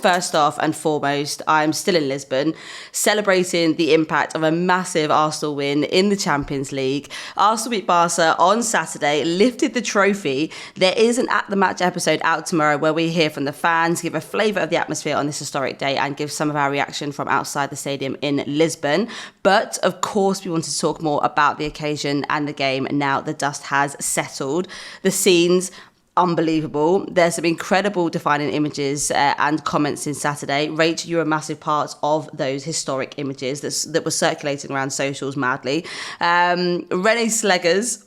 first off and foremost, I'm still in Lisbon celebrating the impact of a massive Arsenal win in the Champions League. Arsenal beat Barca on Saturday, lifted the trophy. There is an At The Match episode out tomorrow where we hear from the fans, give a flavour of the atmosphere on this historic day and give some of our reaction from outside the stadium in Lisbon. But of course, we wanted to talk more about the occasion and the game now the dust has settled. The scenes, unbelievable. There's some incredible defining images and comments in Saturday. Rach, you're a massive part of those historic images that were circulating around socials madly. Renee Slegers,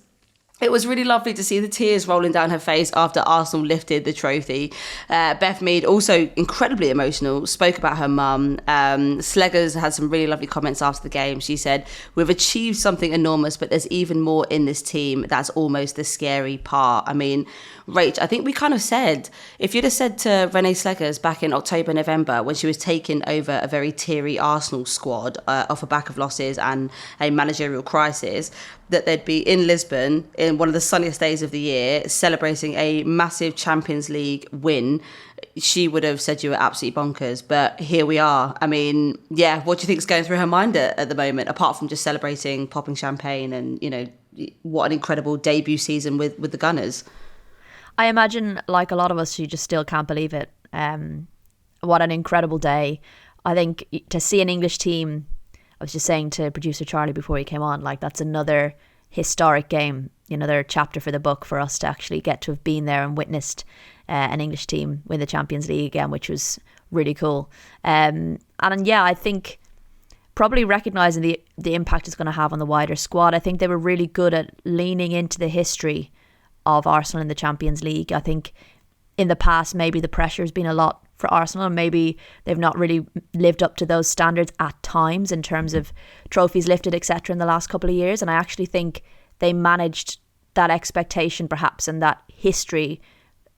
it was really lovely to see the tears rolling down her face after Arsenal lifted the trophy. Beth Mead, also incredibly emotional, spoke about her mum. Slegers had some really lovely comments after the game. She said, "We've achieved something enormous, but there's even more in this team. That's almost the scary part." I mean, Rach, I think we kind of said, if you'd have said to Renee Slegers back in October, November, when she was taking over a very teary Arsenal squad off a back of losses and a managerial crisis, that they'd be in Lisbon in one of the sunniest days of the year, celebrating a massive Champions League win, she would have said you were absolutely bonkers. But here we are. I mean, yeah, what do you think is going through her mind at the moment, apart from just celebrating, popping champagne and, you know, what an incredible debut season with the Gunners? I imagine, like a lot of us, she just still can't believe it. What an incredible day. I think to see an English team, I was just saying to producer Charlie before he came on, like that's another historic game, another chapter for the book for us to actually get to have been there and witnessed an English team win the Champions League again, which was really cool. And yeah, I think probably recognising the impact it's going to have on the wider squad. I think they were really good at leaning into the history of Arsenal in the Champions League. I think in the past, maybe the pressure has been a lot for Arsenal and maybe they've not really lived up to those standards at times in terms of trophies lifted, etc. in the last couple of years. And I actually think they managed that expectation perhaps and that history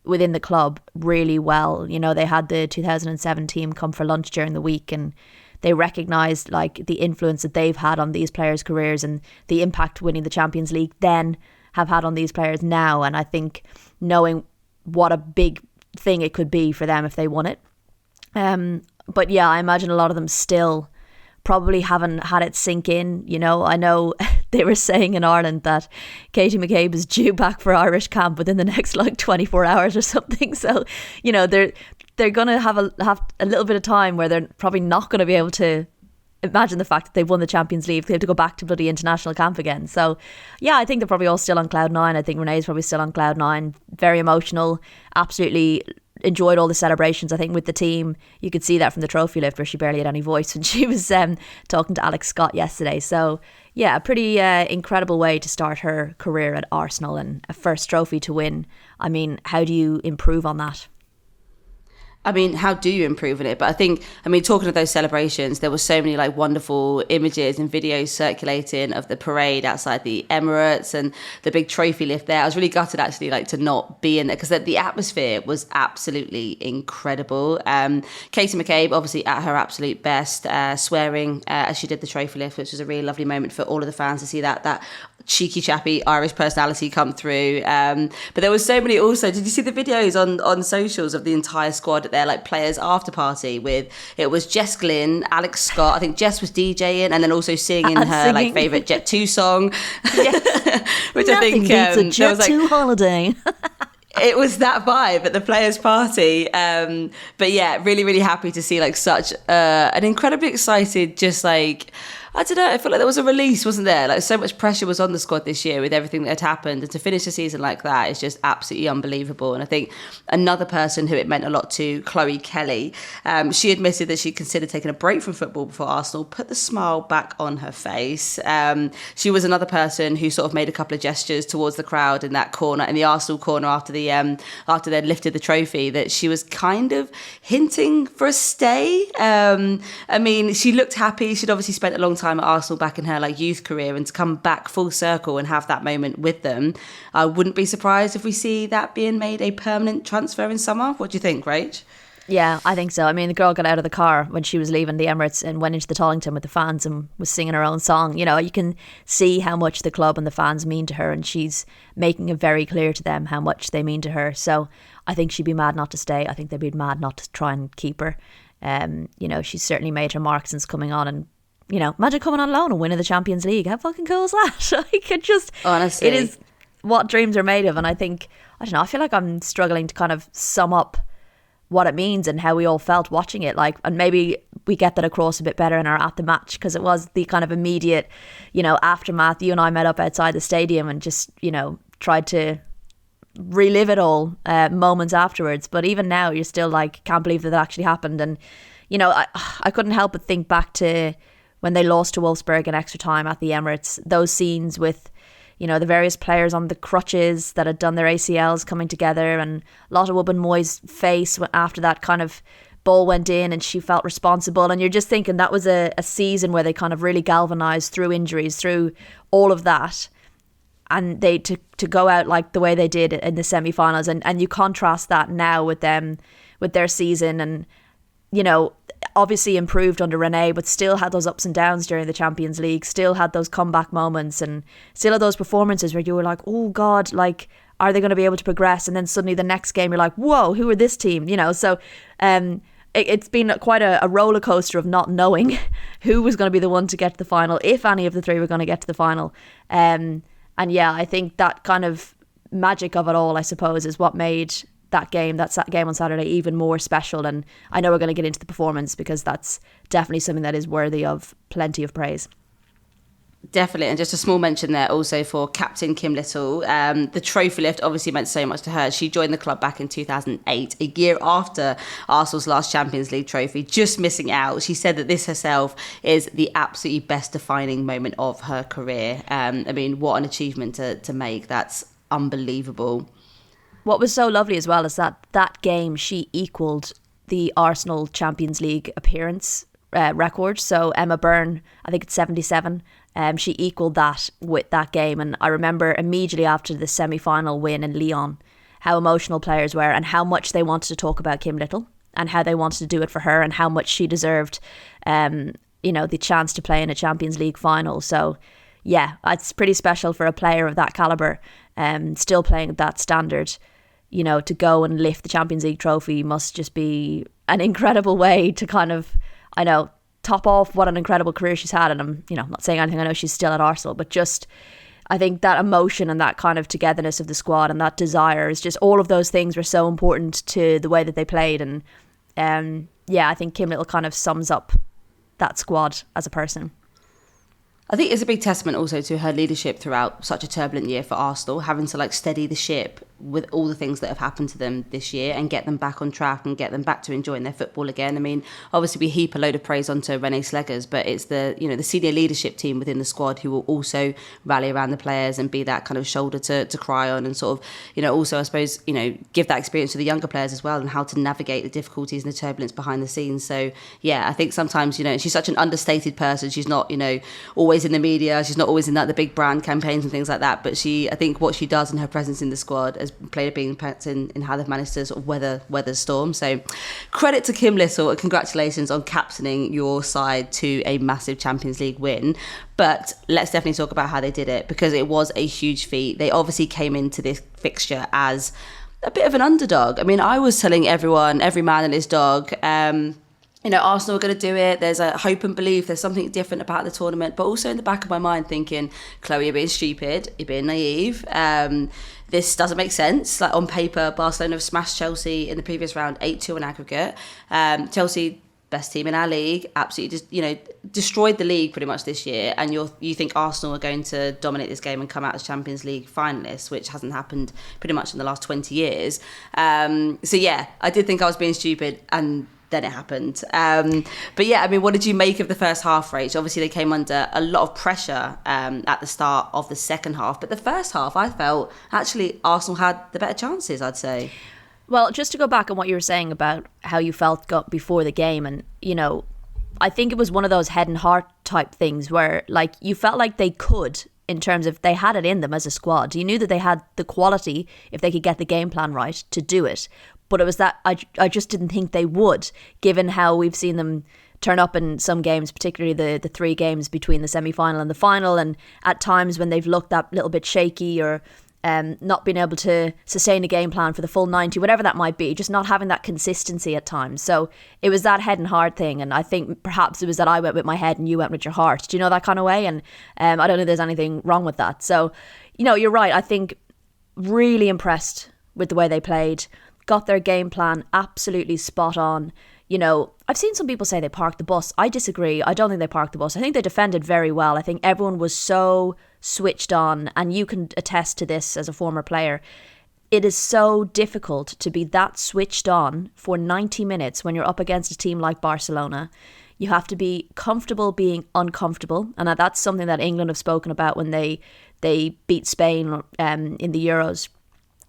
within the club really well. You know, they had the 2007 team come for lunch during the week and they recognised like the influence that they've had on these players' careers and the impact winning the Champions League then have had on these players now. And I think knowing what a big thing it could be for them if they won it. But yeah, I imagine a lot of them still probably haven't had it sink in. You know, I know they were saying in Ireland that Katie McCabe is due back for Irish camp within the next like 24 hours or something. So, you know, they're going to have a little bit of time where they're probably not going to be able to imagine the fact that they've won the Champions League. They have to go back to bloody international camp again. So yeah, I think they're probably all still on cloud nine. I think Renee's probably still on cloud nine. Very emotional. Absolutely enjoyed all the celebrations. I think with the team, you could see that from the trophy lift where she barely had any voice when she was talking to Alex Scott yesterday. So yeah, a pretty incredible way to start her career at Arsenal and a first trophy to win. I mean, how do you improve on that? I mean, how do you improve on it? But I think, talking of those celebrations, there were so many like wonderful images and videos circulating of the parade outside the Emirates and the big trophy lift there. I was really gutted actually like to not be in there because the atmosphere was absolutely incredible. Katie McCabe, obviously at her absolute best, swearing as she did the trophy lift, which was a really lovely moment for all of the fans to see that cheeky chappy Irish personality come through. But there was so many also. Did you see the videos on socials of the entire squad at their like players after party with, it was Jess Glynn, Alex Scott, I think Jess was DJing and then also singing her like favourite Jet 2 song. Which I think beats a Jet 2 holiday. It was that vibe at the players' party. But yeah, really, really happy to see like such an incredibly excited, just like, I don't know, I feel like there was a release, wasn't there? Like so much pressure was on the squad this year with everything that had happened, and to finish the season like that is just absolutely unbelievable. And I think another person who it meant a lot to, Chloe Kelly, she admitted that she considered taking a break from football before Arsenal, put the smile back on her face. She was another person who sort of made a couple of gestures towards the crowd in that corner, in the Arsenal corner after they'd lifted the trophy, that she was kind of hinting for a stay. She looked happy. She'd obviously spent a long time at Arsenal back in her like youth career, and to come back full circle and have that moment with them, I wouldn't be surprised if we see that being made a permanent transfer in summer. What do you think, Rach? Yeah, I think so. I mean, the girl got out of the car when she was leaving the Emirates and went into the Tollington with the fans and was singing her own song. You know, you can see how much the club and the fans mean to her, and she's making it very clear to them how much they mean to her. So I think she'd be mad not to stay. I think they'd be mad not to try and keep her. She's certainly made her mark since coming on, and imagine coming on loan and winning the Champions League. How fucking cool is that? Honestly, it is what dreams are made of. And I think, I don't know, I feel like I'm struggling to kind of sum up what it means and how we all felt watching it. And maybe we get that across a bit better in our At the Match, because it was the kind of immediate, aftermath. You and I met up outside the stadium and just, tried to relive it all moments afterwards. But even now, you're still like, can't believe that actually happened. And, I couldn't help but think back to when they lost to Wolfsburg in extra time at the Emirates. Those scenes with, the various players on the crutches that had done their ACLs coming together, and Lotte Wubben-Moy's face after that kind of ball went in and she felt responsible. And you're just thinking that was a season where they kind of really galvanised through injuries, through all of that. And they to go out like the way they did in the semi-finals. And you contrast that now with them, with their season, and, obviously improved under Renee, but still had those ups and downs during the Champions League, still had those comeback moments, and still had those performances where you were like, oh God, like, are they going to be able to progress? And then suddenly the next game you're like, whoa, who are this team? So it's been quite a roller coaster of not knowing who was going to be the one to get to the final, if any of the three were going to get to the final. And yeah, I think that kind of magic of it all, I suppose, is what made that game on Saturday even more special. And I know we're going to get into the performance, because that's definitely something that is worthy of plenty of praise. Definitely. And just a small mention there also for captain Kim Little. The trophy lift obviously meant so much to her. She joined the club back in 2008, a year after Arsenal's last Champions League trophy, just missing out. She said that this herself is the absolutely best defining moment of her career. What an achievement to make. That's unbelievable. What was so lovely as well is that game she equalled the Arsenal Champions League appearance record. So Emma Byrne, I think it's 77. She equalled that with that game. And I remember immediately after the semi-final win in Lyon, how emotional players were and how much they wanted to talk about Kim Little and how they wanted to do it for her and how much she deserved, the chance to play in a Champions League final. So yeah, it's pretty special for a player of that calibre, still playing at that standard. To go and lift the Champions League trophy must just be an incredible way to kind of, top off what an incredible career she's had. And I'm, not saying anything, I know she's still at Arsenal, but just, I think that emotion and that kind of togetherness of the squad and that desire is just, all of those things were so important to the way that they played. And I think Kim Little kind of sums up that squad as a person. I think it's a big testament also to her leadership throughout such a turbulent year for Arsenal, having to steady the ship with all the things that have happened to them this year and get them back on track and get them back to enjoying their football again. Obviously we heap a load of praise onto Renee Slegers, but it's the senior leadership team within the squad who will also rally around the players and be that kind of shoulder to cry on, and sort of, also I suppose, give that experience to the younger players as well, and how to navigate the difficulties and the turbulence behind the scenes. So yeah, I think sometimes, she's such an understated person. She's not, always in the media. She's not always in the big brand campaigns and things like that. But I think what she does and her presence in the squad has played a big impact in how they've managed to sort of weather the storm. So credit to Kim Little and congratulations on captaining your side to a massive Champions League win. But let's definitely talk about how they did it, because it was a huge feat. They obviously came into this fixture as a bit of an underdog. I was telling everyone, every man and his dog, Arsenal are going to do it. There's a hope and belief. There's something different about the tournament. But also in the back of my mind thinking, Chloe, you're being stupid. You're being naive. This doesn't make sense. On paper, Barcelona have smashed Chelsea in the previous round, 8-2 in aggregate. Chelsea, best team in our league, absolutely just, destroyed the league pretty much this year. And you think Arsenal are going to dominate this game and come out as Champions League finalists, which hasn't happened pretty much in the last 20 years. So yeah, I did think I was being stupid, and then it happened. But yeah, what did you make of the first half, Rach? Obviously, they came under a lot of pressure at the start of the second half. But the first half, I felt, actually, Arsenal had the better chances, I'd say. Well, just to go back on what you were saying about how you felt before the game. And, I think it was one of those head and heart type things where, you felt like they could, in terms of they had it in them as a squad. You knew that they had the quality, if they could get the game plan right, to do it. But it was that I just didn't think they would, given how we've seen them turn up in some games, particularly the three games between the semi-final and the final, and at times when they've looked that little bit shaky or not being able to sustain a game plan for the full 90, whatever that might be, just not having that consistency at times. So it was that head and heart thing. And I think perhaps it was that I went with my head and you went with your heart. Do you know, that kind of way? And I don't know if there's anything wrong with that. So, you're right. I think really impressed with the way they played, got their game plan absolutely spot on. I've seen some people say they parked the bus. I disagree. I don't think they parked the bus. I think they defended very well. I think everyone was so switched on, and you can attest to this as a former player. It is so difficult to be that switched on for 90 minutes when you're up against a team like Barcelona. You have to be comfortable being uncomfortable, and that's something that England have spoken about when they beat Spain in the Euros.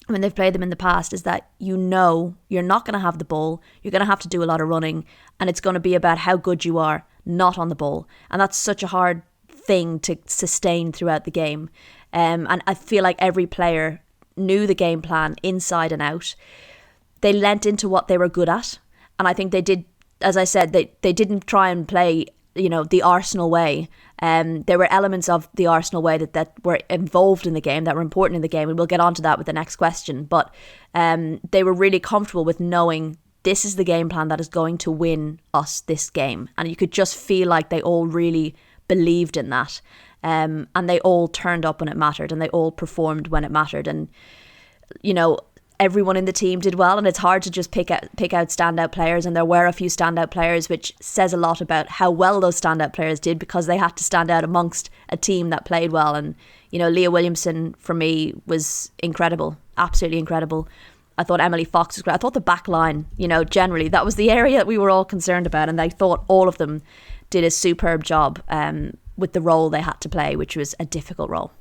When they've played them in the past, is that you're not going to have the ball, you're going to have to do a lot of running, and it's going to be about how good you are not on the ball. And that's such a hard thing to sustain throughout the game. And I feel like every player knew the game plan inside and out. They lent into what they were good at. And I think they did, as I said, they didn't try and play, the Arsenal way. There were elements of the Arsenal way that were involved in the game, that were important in the game, and we'll get on to that with the next question. But they were really comfortable with knowing this is the game plan that is going to win us this game. And you could just feel like they all really believed in that. And they all turned up when it mattered, and they all performed when it mattered. And, everyone in the team did well, and it's hard to just pick out standout players, and there were a few standout players, which says a lot about how well those standout players did, because they had to stand out amongst a team that played well. And Leah Williamson for me was incredible, absolutely incredible. I thought Emily Fox was great. I thought the back line, generally that was the area that we were all concerned about, and I thought all of them did a superb job with the role they had to play, which was a difficult role.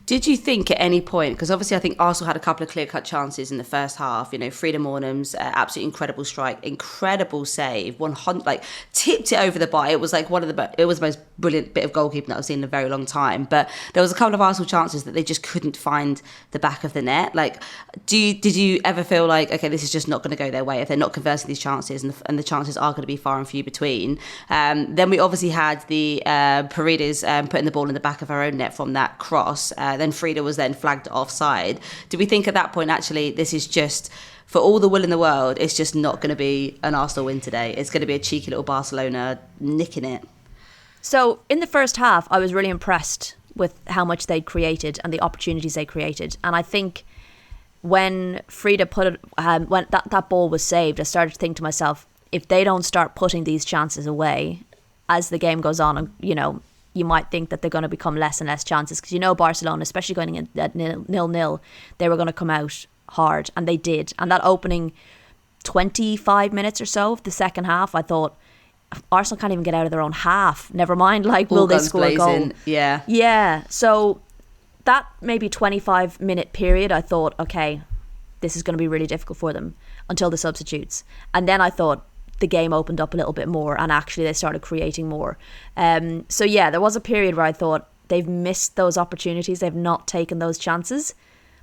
Did you think at any point, because obviously I think Arsenal had a couple of clear-cut chances in the first half, Frida Mornham's absolutely incredible strike, incredible save, 100, tipped it over the bar. It was it was the most brilliant bit of goalkeeping that I've seen in a very long time. But there was a couple of Arsenal chances that they just couldn't find the back of the net. Did you ever feel like, okay, this is just not going to go their way if they're not converting these chances, and the chances are going to be far and few between? Then we obviously had the Paredes putting the ball in the back of her own net from that cross. Then Frida was then flagged offside. Did we think at that point, actually, this is just, for all the will in the world, it's just not going to be an Arsenal win today? It's going to be a cheeky little Barcelona nicking it. So in the first half, I was really impressed with how much they'd created and the opportunities they created. And I think when Frida put it, when that ball was saved, I started to think to myself, if they don't start putting these chances away as the game goes on, and you might think that they're going to become less and less chances, because Barcelona, especially going in at 0-0, they were going to come out hard, and they did. And that opening 25 minutes or so of the second half, I thought, Arsenal can't even get out of their own half. Never mind, will they score a goal? Yeah. So that maybe 25-minute period, I thought, okay, this is going to be really difficult for them until the substitutes. And then I thought, the game opened up a little bit more, and actually they started creating more. So yeah, there was a period where I thought they've missed those opportunities, they've not taken those chances.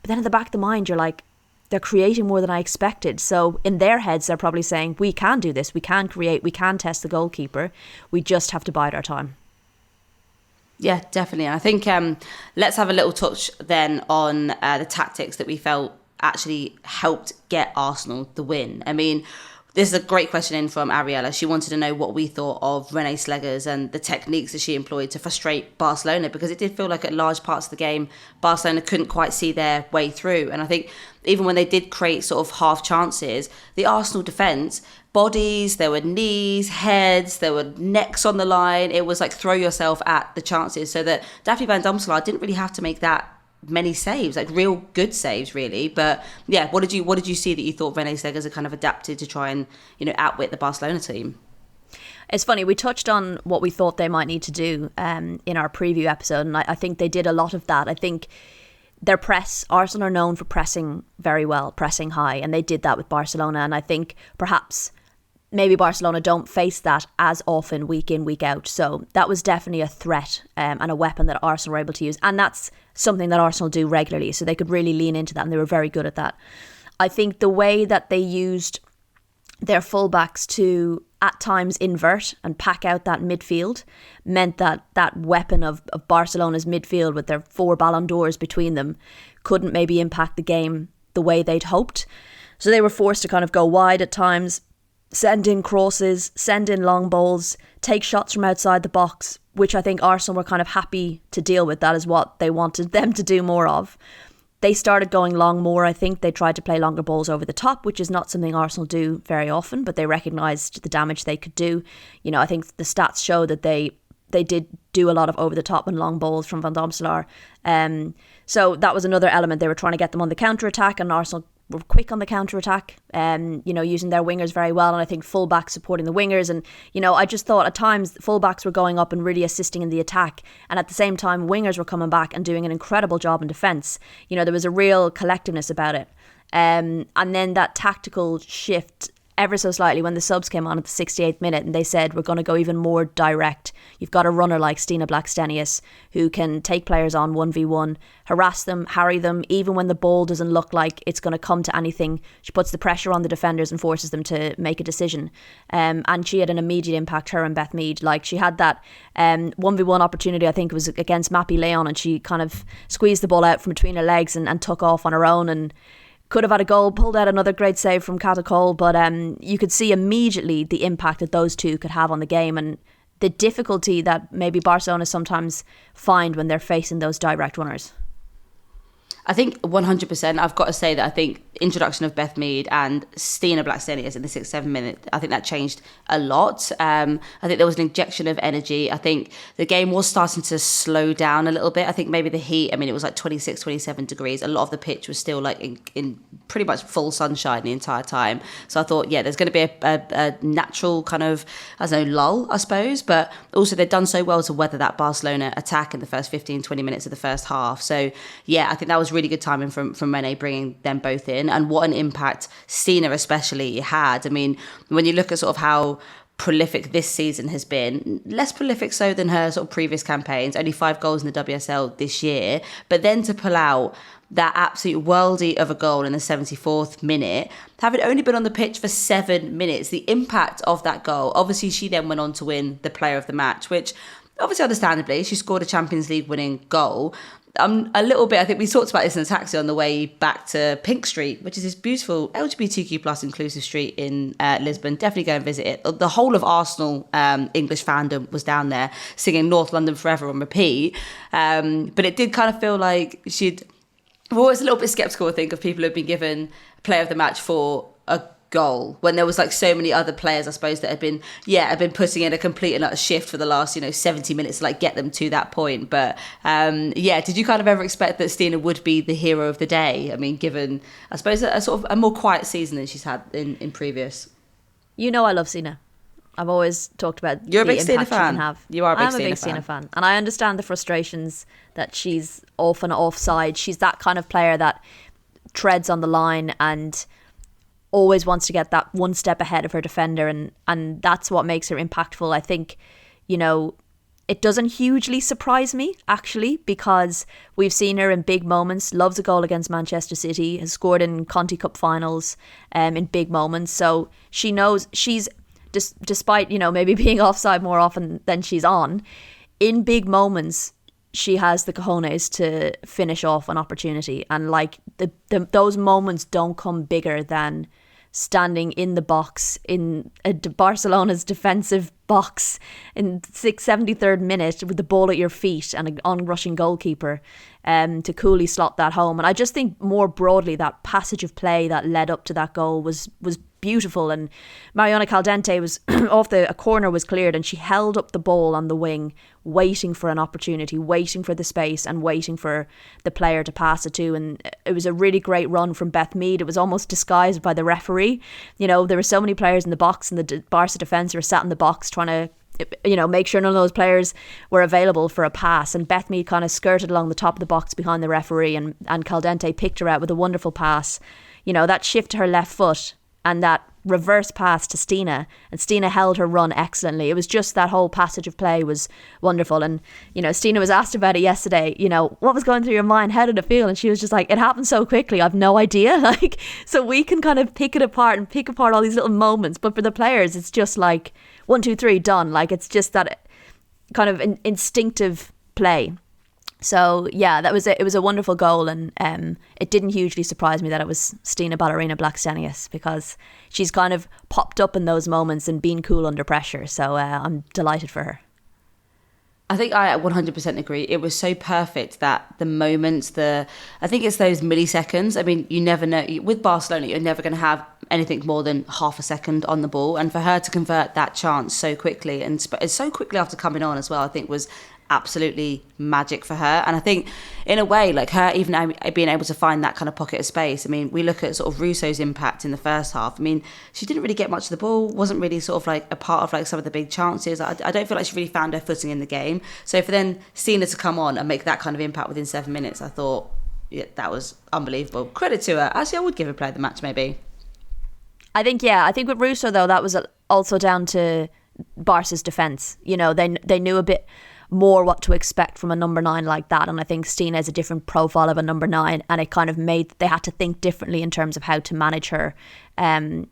But then in the back of the mind, you're like, they're creating more than I expected. So in their heads, they're probably saying, we can do this, we can create, we can test the goalkeeper, we just have to bide our time. Yeah, definitely. And I think let's have a little touch then on the tactics that we felt actually helped get Arsenal the win. I mean, this is a great question in from Ariella. She wanted to know what we thought of Renee Slegers and the techniques that she employed to frustrate Barcelona, because it did feel like at large parts of the game, Barcelona couldn't quite see their way through. And I think even when they did create sort of half chances, the Arsenal defence, bodies, there were knees, heads, there were necks on the line. It was like throw yourself at the chances, so that Daphne Van Domselaar didn't really have to make that many saves, like real good saves, really. But yeah, what did you see that you thought Renee Slegers had kind of adapted to try and outwit the Barcelona team? It's funny, we touched on what we thought they might need to do in our preview episode, and I think they did a lot of that. I think their press, Arsenal are known for pressing very well, pressing high, and they did that with Barcelona. And I think perhaps maybe Barcelona don't face that as often week in, week out. So that was definitely a threat and a weapon that Arsenal were able to use. And that's something that Arsenal do regularly. So they could really lean into that, and they were very good at that. I think the way that they used their fullbacks to at times invert and pack out that midfield meant that that weapon of Barcelona's midfield with their 4 Ballon d'Ors between them couldn't maybe impact the game the way they'd hoped. So they were forced to kind of go wide at times, send in crosses, send in long balls, take shots from outside the box, which I think Arsenal were kind of happy to deal with. That is what they wanted them to do more of. They started going long more. I think they tried to play longer balls over the top, which is not something Arsenal do very often, but they recognised the damage they could do. You know, I think the stats show that they did do a lot of over the top and long balls from Van Domselaar. So that was another element. They were trying to get them on the counter-attack, and Arsenal were quick on the counter-attack, using their wingers very well, and I think full-backs supporting the wingers. And, I just thought at times full-backs were going up and really assisting in the attack, and at the same time wingers were coming back and doing an incredible job in defence. There was a real collectiveness about it. And then that tactical shift ever so slightly when the subs came on at the 68th minute and they said, we're going to go even more direct. You've got a runner like Stina Blackstenius who can take players on 1v1, harass them, harry them, even when the ball doesn't look like it's going to come to anything. She puts the pressure on the defenders and forces them to make a decision. And she had an immediate impact, her and Beth Mead. Like, she had that 1v1 opportunity, I think it was against Mappy Leon, and she kind of squeezed the ball out from between her legs and took off on her own, and could have had a goal, pulled out another great save from Cata Cole, but you could see immediately the impact that those two could have on the game and the difficulty that maybe Barcelona sometimes find when they're facing those direct runners. I think 100%. I've got to say that I think introduction of Beth Mead and Stina Blackstenius in the 6-7 minute, I think that changed a lot. I think there was an injection of energy. I think the game was starting to slow down a little bit. I think maybe the heat, it was like 26, 27 degrees. A lot of the pitch was still like in pretty much full sunshine the entire time. So I thought, there's going to be a natural kind of, lull, I suppose. But also they'd done so well to weather that Barcelona attack in the first 15, 20 minutes of the first half. So I think that was really good timing from Renee bringing them both in, and what an impact Stina especially had. When you look at sort of how prolific this season has been, less prolific so than her sort of previous campaigns, only 5 goals in the WSL this year, but then to pull out that absolute worldie of a goal in the 74th minute, having only been on the pitch for 7 minutes, the impact of that goal. Obviously she then went on to win the player of the match, which obviously understandably she scored a Champions League winning goal. A little bit, I think we talked about this in a taxi on the way back to Pink Street, which is this beautiful LGBTQ plus inclusive street in Lisbon. Definitely go and visit it. The whole of Arsenal English fandom was down there singing North London Forever on repeat. But it did kind of feel like we're always a little bit sceptical, I think, of people who have been given player of the match for a goal when there was like so many other players, I suppose, that had been putting in a complete and utter shift for the last 70 minutes to like get them to that point. But did you kind of ever expect that Stina would be the hero of the day? Given I suppose a sort of a more quiet season than she's had in previous. I love Stina. I've always talked about you're a the big Stina impact she fan. can have. You are a big I'm a big Stina fan, and I understand the frustrations that she's off and offside. She's that kind of player that treads on the line and always wants to get that one step ahead of her defender, and that's what makes her impactful. I think, it doesn't hugely surprise me, actually, because we've seen her in big moments, loves a goal against Manchester City, has scored in Conti Cup finals in big moments. So she knows she's, despite, maybe being offside more often than she's on, in big moments, she has the cojones to finish off an opportunity. And like those moments don't come bigger than standing in the box, in Barcelona's defensive box in 73rd minute with the ball at your feet and an onrushing goalkeeper to coolly slot that home. And I just think more broadly that passage of play that led up to that goal was beautiful. And Mariona Caldente was a corner was cleared and she held up the ball on the wing, waiting for an opportunity, waiting for the space and waiting for the player to pass it to. And it was a really great run from Beth Mead. It was almost disguised by the referee. There were so many players in the box, and the Barca defence were sat in the box trying to make sure none of those players were available for a pass, and Beth Mead kind of skirted along the top of the box behind the referee, and Caldente picked her out with a wonderful pass. That shift to her left foot and that reverse pass to Stina, and Stina held her run excellently. It was just that whole passage of play was wonderful. And, you know, Stina was asked about it yesterday, you know, what was going through your mind? How did it feel? And she was just like, it happened so quickly. I've no idea. Like, so we can kind of pick it apart and pick apart all these little moments. But for the players, it's just like 1, 2, 3, done. Like, it's just that kind of instinctive play. So yeah, that was it. It was a wonderful goal, and it didn't hugely surprise me that it was Stina Ballerina Blackstenius, because she's kind of popped up in those moments and been cool under pressure. So I'm delighted for her. I think I 100% agree. It was so perfect that the moments, I think it's those milliseconds. I mean, you never know. With Barcelona, you're never going to have anything more than half a second on the ball. And for her to convert that chance so quickly, and so quickly after coming on as well, I think was absolutely magic for her. And I think in a way, like, her even being able to find that kind of pocket of space. I mean, we look at sort of Russo's impact in the first half. I mean, she didn't really get much of the ball, wasn't really sort of like a part of like some of the big chances. I don't feel like she really found her footing in the game. So for then Stina to come on and make that kind of impact within 7 minutes, I thought, yeah, that was unbelievable. Credit to her. Actually, I would give her player of the match maybe. I think with Russo though, that was also down to Barca's defence. You know, they knew a bit more what to expect from a number 9 like that, and I think Stina is a different profile of a number 9, and it kind of they had to think differently in terms of how to manage her,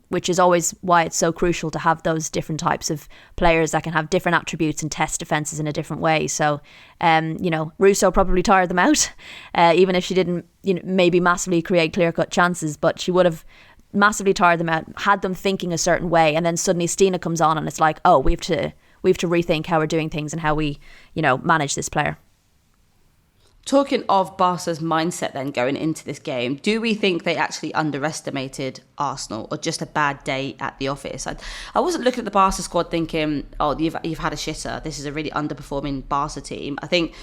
which is always why it's so crucial to have those different types of players that can have different attributes and test defences in a different way. So you know, Russo probably tired them out, even if she didn't, you know, maybe massively create clear-cut chances, but she would have massively tired them out, had them thinking a certain way, and then suddenly Stina comes on and it's like, oh, we have to rethink how we're doing things and how we, you know, manage this player. Talking of Barca's mindset then going into this game, do we think they actually underestimated Arsenal, or just a bad day at the office? I wasn't looking at the Barca squad thinking, oh, you've had a shitter. This is a really underperforming Barca team. I think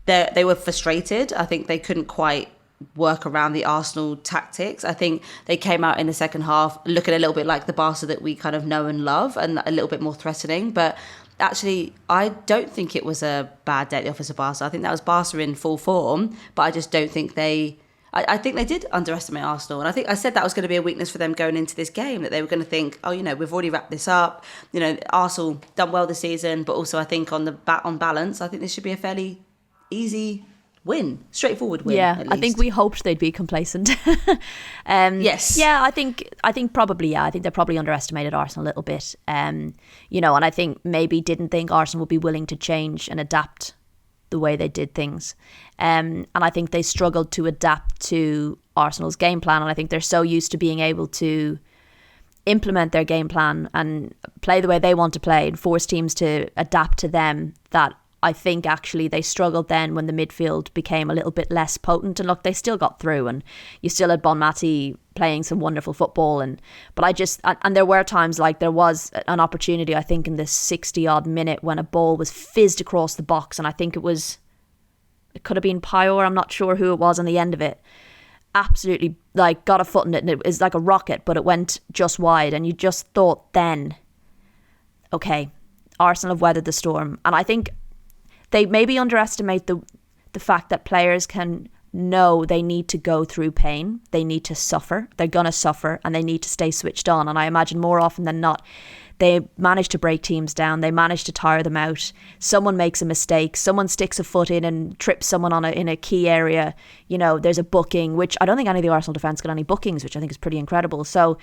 they were frustrated. I think they couldn't quite work around the Arsenal tactics. I think they came out in the second half looking a little bit like the Barca that we kind of know and love, and a little bit more threatening. But actually, I don't think it was a bad day at the office of Barca. I think that was Barca in full form, but I just don't think I think they did underestimate Arsenal. And I think I said that was going to be a weakness for them going into this game, that they were going to think, oh, you know, we've already wrapped this up. You know, Arsenal done well this season, but also I think on balance, I think this should be a fairly easy win, straightforward win. Yeah, I think we hoped they'd be complacent. Yes. Yeah, I think probably, yeah. I think they probably underestimated Arsenal a little bit. You know, and I think maybe didn't think Arsenal would be willing to change and adapt the way they did things. And I think they struggled to adapt to Arsenal's game plan. And I think they're so used to being able to implement their game plan and play the way they want to play and force teams to adapt to them, that I think actually they struggled then when the midfield became a little bit less potent. And look, they still got through, and you still had Bonmati playing some wonderful football. But there were times, like there was an opportunity, I think in the 60 odd minute, when a ball was fizzed across the box, and I think it could have been Pyor, I'm not sure who it was on the end of it. Absolutely, like, got a foot in it, and it was like a rocket, but it went just wide, and you just thought then, okay, Arsenal have weathered the storm. And I think they maybe underestimate the fact that players can know they need to go through pain. They need to suffer. They're going to suffer, and they need to stay switched on. And I imagine more often than not, they manage to break teams down. They manage to tire them out. Someone makes a mistake. Someone sticks a foot in and trips someone in a key area. You know, there's a booking, which I don't think any of the Arsenal defence got any bookings, which I think is pretty incredible. So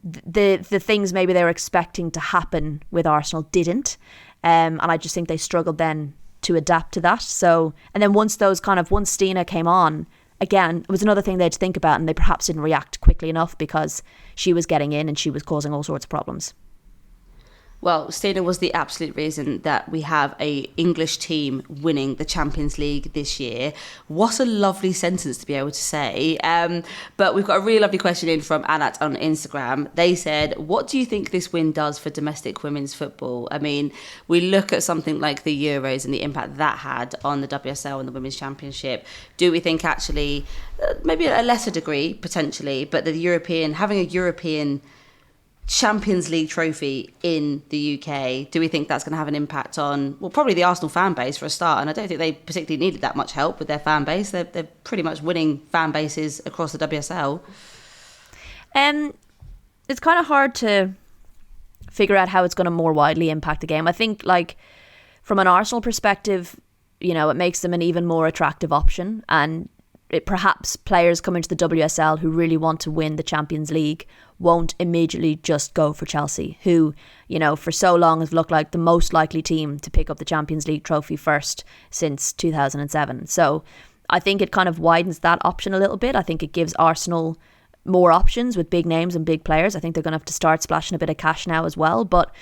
the things maybe they were expecting to happen with Arsenal didn't. And I just think they struggled then to adapt to that. So, and then once Stina came on, again, it was another thing they had to think about, and they perhaps didn't react quickly enough because she was getting in and she was causing all sorts of problems. Well, Stina was the absolute reason that we have a English team winning the Champions League this year. What a lovely sentence to be able to say. But we've got a really lovely question in from Anat on Instagram. They said, what do you think this win does for domestic women's football? I mean, we look at something like the Euros and the impact that had on the WSL and the Women's Championship. Do we think actually, maybe a lesser degree potentially, but having a European Champions League trophy in the UK, do we think that's going to have an impact on, well, probably the Arsenal fan base for a start? And I don't think they particularly needed that much help with their fan base. They're pretty much winning fan bases across the WSL. it's kind of hard to figure out how it's going to more widely impact the game. I think, like, from an Arsenal perspective, it makes them an even more attractive option, and it perhaps players coming to the WSL who really want to win the Champions League won't immediately just go for Chelsea, who, for so long have looked like the most likely team to pick up the Champions League trophy first since 2007. So I think it kind of widens that option a little bit. I think it gives Arsenal more options with big names and big players. I think they're going to have to start splashing a bit of cash now as well. But,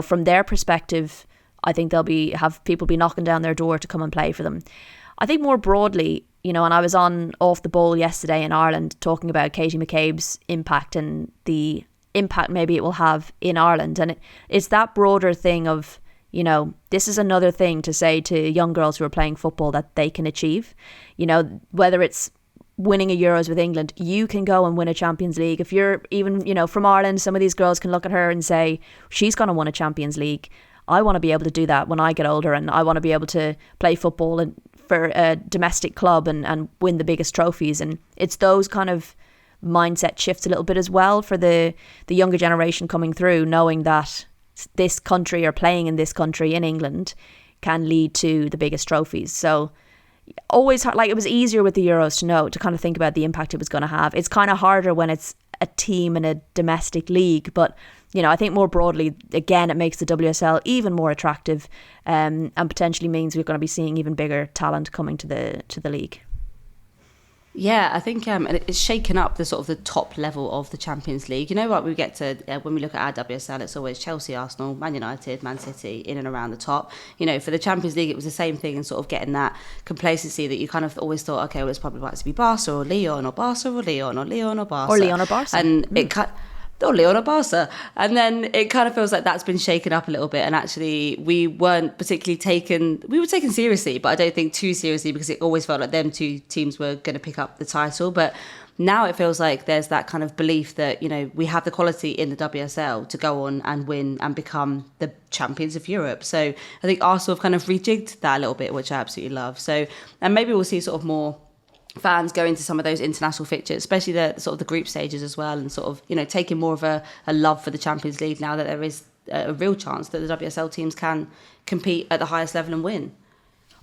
from their perspective, I think have people be knocking down their door to come and play for them. I think more broadly, and I was on Off the Ball yesterday in Ireland talking about Katie McCabe's impact and the impact maybe it will have in Ireland. And it's that broader thing of, this is another thing to say to young girls who are playing football that they can achieve. Whether it's winning a Euros with England, you can go and win a Champions League. If you're even, from Ireland, some of these girls can look at her and say, she's going to win a Champions League. I want to be able to do that when I get older, and I want to be able to play football and for a domestic club and win the biggest trophies. And it's those kind of mindset shifts a little bit as well for the younger generation coming through, knowing that this country or playing in this country in England can lead to the biggest trophies. So always like, it was easier with the Euros to kind of think about the impact it was going to have. It's kind of harder when it's a team in a domestic league, but I think more broadly, again, it makes the WSL even more attractive, and potentially means we're going to be seeing even bigger talent coming to the league. Yeah, I think it's shaken up the sort of the top level of the Champions League. What we get to when we look at our WSL, it's always Chelsea, Arsenal, Man United, Man City in and around the top. For the Champions League, it was the same thing, and sort of getting that complacency that you kind of always thought, okay, well, it's probably likely to be Barca or Lyon or Barca or Lyon or Lyon or Barca. Or Lyon or Barca. And it cut... or Lyon or Barca. And then it kind of feels like that's been shaken up a little bit. And actually, we weren't particularly we were taken seriously, but I don't think too seriously, because it always felt like them two teams were going to pick up the title. But now it feels like there's that kind of belief that, we have the quality in the WSL to go on and win and become the champions of Europe. So I think Arsenal have kind of rejigged that a little bit, which I absolutely love. So, and maybe we'll see sort of more fans go into some of those international fixtures, especially the sort of the group stages as well, and sort of taking more of a love for the Champions League now that there is a real chance that the WSL teams can compete at the highest level and win.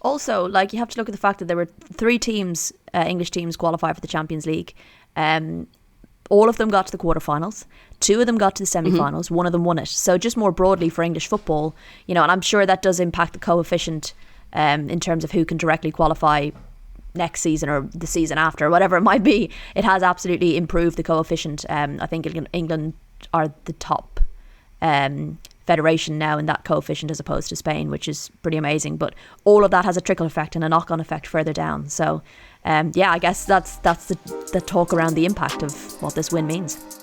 Also, you have to look at the fact that there were 3 teams, English teams, qualify for the Champions League. All of them got to the quarterfinals. 2 of them got to the semi-finals. One of them won it. So just more broadly for English football, and I'm sure that does impact the coefficient in terms of who can directly qualify next season or the season after, whatever it might be. It has absolutely improved the coefficient. I think England are the top federation now in that coefficient as opposed to Spain, which is pretty amazing. But all of that has a trickle effect and a knock-on effect further down. So I guess that's the talk around the impact of what this win means.